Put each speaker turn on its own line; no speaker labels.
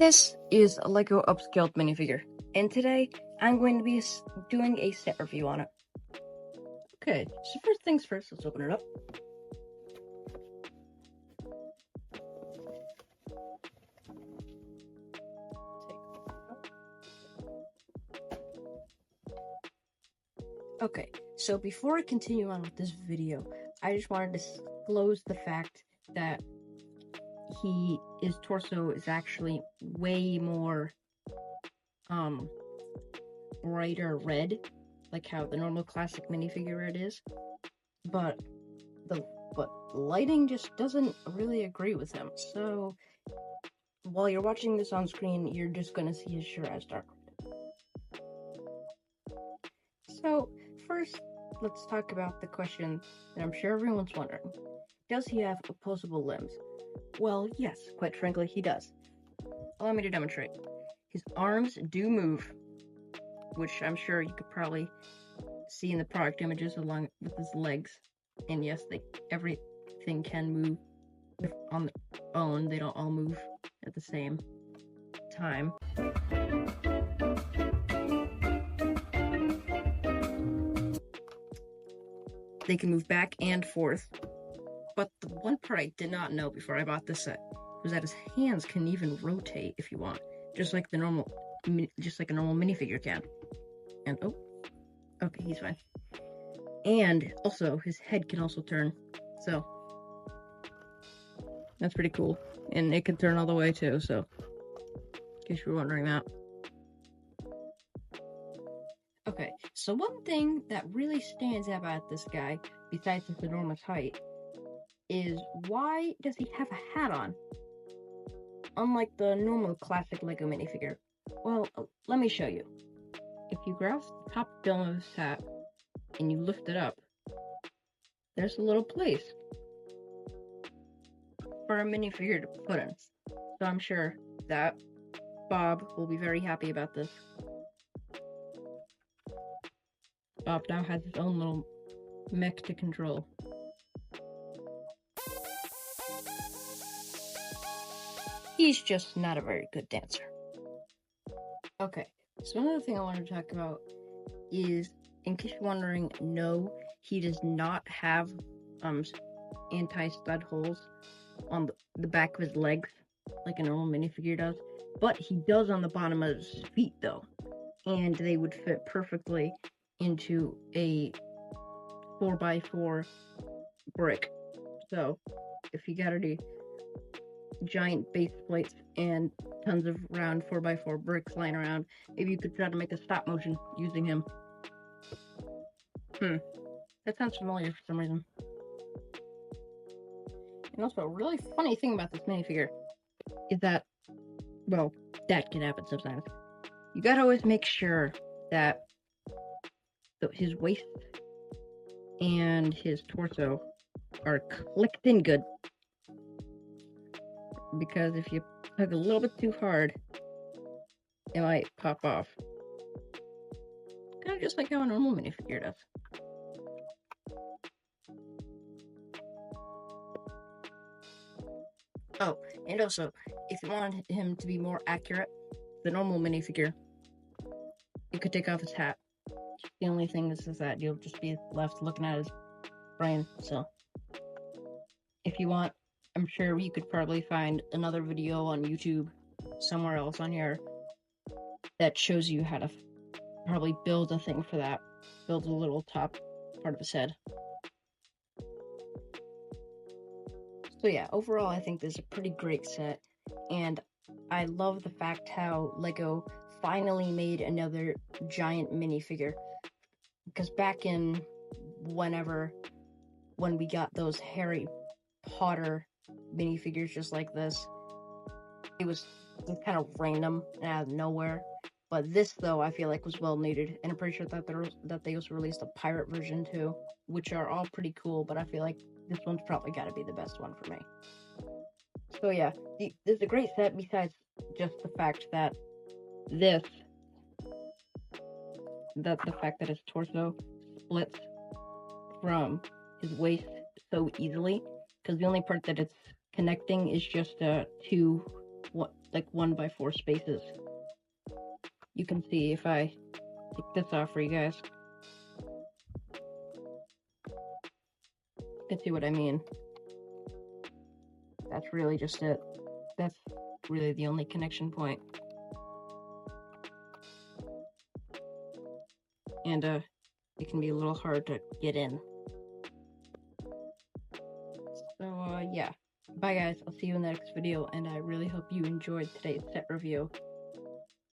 This is a Lego Upscaled minifigure, and today I'm going to be doing a set review on it. Okay, so first things first, let's open it up. Okay, so before I continue on with this video, I just wanted to disclose the fact that his torso is actually way more brighter red, like how the normal classic minifigure red is, but the lighting just doesn't really agree with him. So while you're watching this on screen, you're just gonna see his shirt as dark red. So first, let's talk about the question that I'm sure everyone's wondering. Does he have opposable limbs? Well, yes, quite frankly, he does. Allow me to demonstrate. His arms do move, which I'm sure you could probably see in the product images along with his legs. And yes, everything can move on their own. They don't all move at the same time. They can move back and forth. But the one part I did not know before I bought this set was that his hands can even rotate if you want, just like a normal minifigure can. And oh, okay, he's fine. And also, his head can also turn, so that's pretty cool. And it can turn all the way too, so in case you were wondering that. Okay, so one thing that really stands out about this guy, besides his enormous height, is why does he have a hat on? Unlike the normal classic Lego minifigure. Well, let me show you. If you grasp the top dome of his hat and you lift it up, there's a little place for a minifigure to put in. So I'm sure that Bob will be very happy about this. Bob now has his own little mech to control. He's just not a very good dancer. Okay, so another thing I wanted to talk about is, in case you're wondering, no, he does not have anti-stud holes on the back of his legs like a normal minifigure does, but he does on the bottom of his feet though, and they would fit perfectly into a 4x4 brick. So if you got any giant base plates and tons of round 4x4 bricks lying around, maybe you could try to make a stop motion using him. That sounds familiar for some reason. And also, a really funny thing about this minifigure is that, well, that can happen sometimes. You gotta always make sure that his waist and his torso are clicked in good. Because if you tug a little bit too hard, it might pop off. Kind of just like how a normal minifigure does. Oh, and also, if you wanted him to be more accurate, the normal minifigure, you could take off his hat. The only thing is that you'll just be left looking at his brain, so if you want, I'm sure you could probably find another video on YouTube somewhere else on here that shows you how to probably build a thing for that. Build a little top part of his head. So yeah, overall I think this is a pretty great set, and I love the fact how Lego finally made another giant minifigure. Because back in when we got those Harry Potter minifigures just like this, it was kind of random and out of nowhere. But this, though, I feel like was well needed, and I'm pretty sure that they also released a pirate version too, which are all pretty cool. But I feel like this one's probably got to be the best one for me. So yeah, this is a great set. Besides just the fact that the fact that his torso splits from his waist so easily, because the only part that it's connecting is just like 1x4 spaces. You can see if I take this off for you guys. You can see what I mean. That's really just it. That's really the only connection point. And it can be a little hard to get in. So yeah. Bye guys, I'll see you in the next video, and I really hope you enjoyed today's set review.